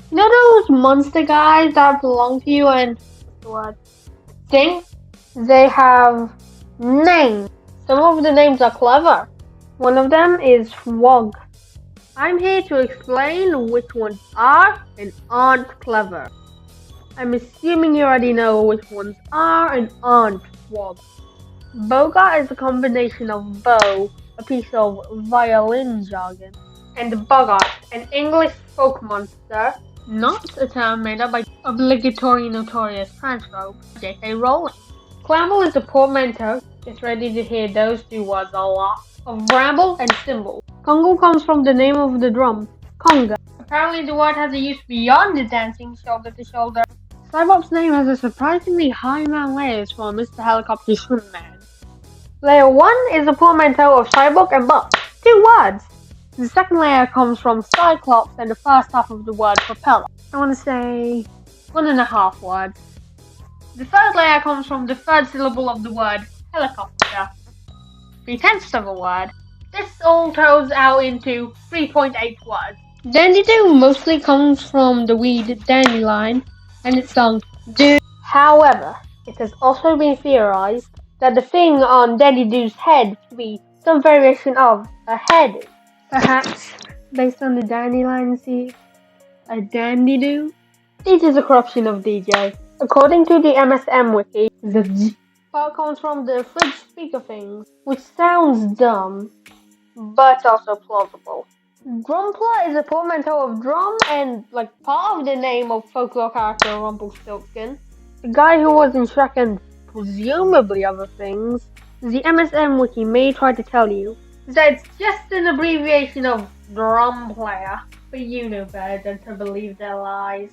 You know those monster guys that belong to you and what's the word? Think they have names. Some of the names are clever. One of them is Wog. I'm here to explain which ones are and aren't clever. I'm assuming you already know which ones are and aren't Wog. Boga is a combination of bow, a piece of violin jargon, and Bogart, an English folk monster, not a term made up by obligatory notorious transphobe J.K. Rowling. Clamble is a portmanteau, get ready to hear those two words a lot, of bramble and cymbal. Congo comes from the name of the drum, conga. Apparently the word has a use beyond the dancing shoulder to shoulder. Cybop's name has a surprisingly high amount of layers for Mr. Helicopter Swimman. Layer 1 is a portmanteau of Cyborg and Buck, 2 words. The second layer comes from Cyclops and the first half of the word propeller. I want to say 1.5 words. The third layer comes from the third syllable of the word helicopter, 3/10 of a word. This all totals out into 3.8 words. Dandy-doo mostly comes from the weed dandelion and its song do. However, it has also been theorized that the thing on Dandy-doo's head could be some variation of a head. Perhaps based on the dandelion seed, a dandy-doo? It is a corruption of DJ. According to the MSM wiki, the G part comes from the fridge speaker thing, which sounds dumb, but also plausible. Grumpler is a portmanteau of drum and, part of the name of folklore character Rumpelstiltskin, the guy who was in Shrek and presumably other things. The MSM wiki may try to tell you that it's just an abbreviation of drum player, but you know better than to believe their lies.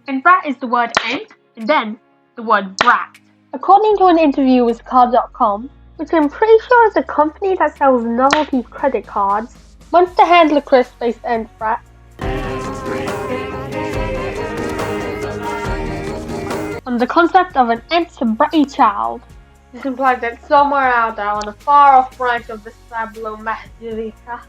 And brat is the word ant, and then the word brat. According to an interview with Card.com, which I'm pretty sure is a company that sells novelty credit cards, Monster Handler Chris based Ant Brat. On the concept of an ant bratty child. This implies that somewhere out there on a far-off branch of the Sablomacherica,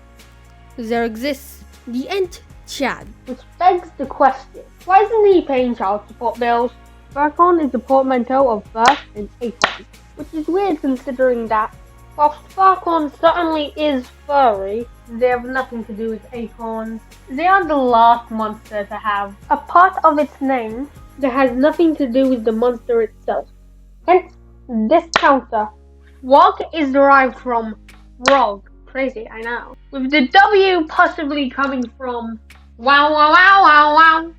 there exists the Ant Chad. Which begs the question, why isn't he paying child support bills? Furcon is a portmanteau of fur and acorn, which is weird considering that, whilst Furcon certainly is furry, they have nothing to do with acorns. They are the last monster to have a part of its name that has nothing to do with the monster itself. Hence, this counter. Wog is derived from rog. Crazy, I know. With the W possibly coming from wow wow wow wow wow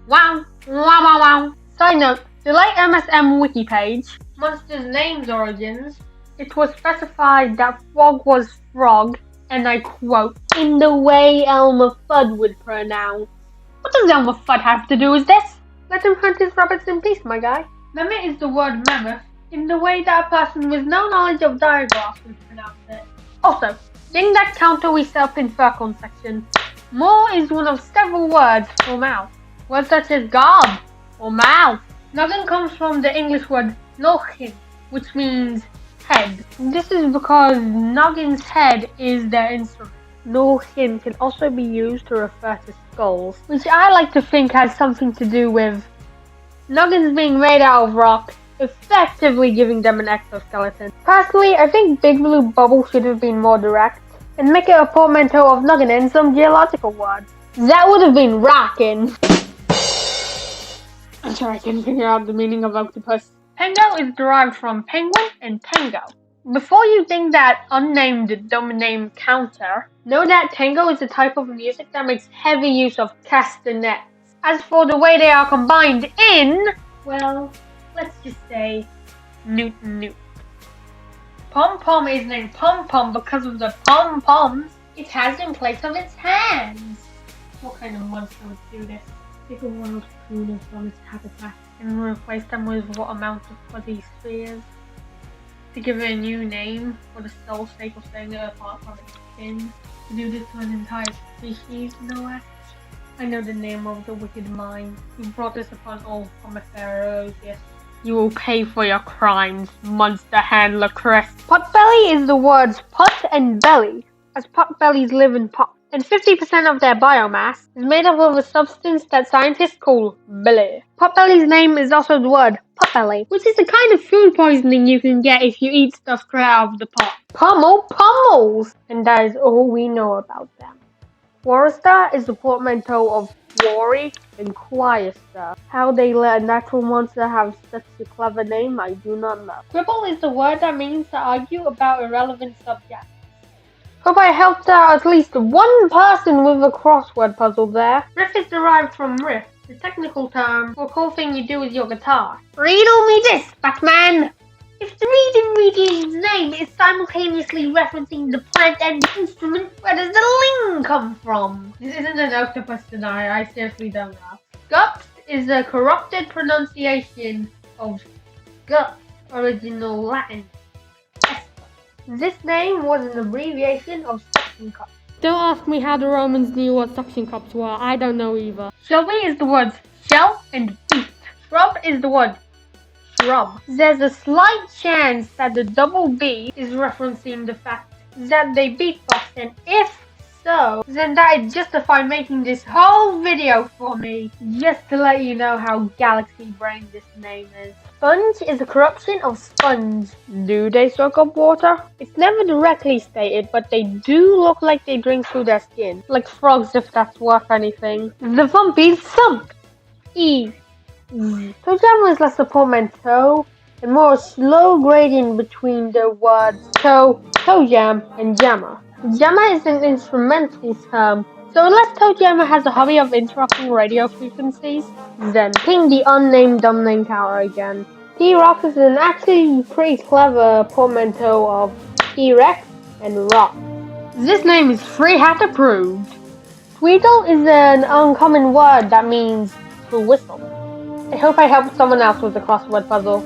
wow wow wow wow. Side note, the late MSM wiki page, Monsters Names Origins, it was specified that Frog was frog, and I quote, in the way Elmer Fudd would pronounce. What does Elmer Fudd have to do with this? Let him hunt his rabbits in peace, my guy. Mammoth is the word mammoth, in the way that a person with no knowledge of diagraphs would pronounce it. Also, in that counter we set up in Furcon section, more is one of several words for mouth. Words such as gob or mouth. Noggin comes from the English word nochin, which means head. This is because Noggin's head is their instrument. Nochin can also be used to refer to skulls, which I like to think has something to do with Noggins being made out of rock, effectively giving them an exoskeleton. Personally, I think Big Blue Bubble should have been more direct, and make it a portmanteau of Noggin and some geological word. That would have been rockin'. I'm sure I can figure out the meaning of octopus. Pango is derived from penguin and tango. Before you think that unnamed dumb name counter, know that tango is a type of music that makes heavy use of castanets. As for the way they are combined in, well, let's just say Newt Newt. Pom Pom is named Pom Pom because of the pom poms it has in place of its hands. What kind of monster would do this? Take a wild tuna from its habitat and replace them with what amount of fuzzy spheres? To give it a new name for the sole sake of staying apart from its skin? To do this to an entire species, no act? I know the name of the wicked mind. You brought this upon all Commissarios, yes. You will pay for your crimes, monster handler Chris. Potbelly is the words pot and belly, as potbellies live in pots. and 50% of their biomass is made up of a substance that scientists call belly. Potbelly's name is also the word potbelly, which is the kind of food poisoning you can get if you eat stuff straight out of the pot. Pummels! And that is all we know about them. Warrister is the portmanteau of worry and Quiester. How they let a natural monster have such a clever name, I do not know. Quibble is the word that means to argue about irrelevant subjects. Hope I helped out at least one person with a crossword puzzle there. Riff is derived from riff, the technical term for a cool thing you do with your guitar. Riddle me this, Batman! If the reading's name is simultaneously referencing the plant and the instrument, where does the ling come from? This isn't an octopus tonight, I seriously don't know. Gups is a corrupted pronunciation of gut, original Latin. This name was an abbreviation of suction cup. Don't ask me how the Romans knew what suction cups were, I don't know either. Shelby is the words shell and beat. Shrub is the word shrub. There's a slight chance that the double B is referencing the fact that they beatbox, and if so, then that is justified making this whole video for me, just to let you know how galaxy brain this name is. Sponge is a corruption of sponge. Do they soak up water? It's never directly stated, but they do look like they drink through their skin. Like frogs, if that's worth anything. The Thumpy is thump. E. Toe jam is less a portmanteau and more a slow gradient between the words toe jam, and jammer. Jammer is an instrumental term, so unless Toe Jammer has a hobby of interrupting radio frequencies, then ping the unnamed dumbling tower again. T-Rock is an actually pretty clever portmanteau of T-Rex and rock. This name is free hat approved. Tweedle is an uncommon word that means to whistle. I hope I helped someone else with the crossword puzzle.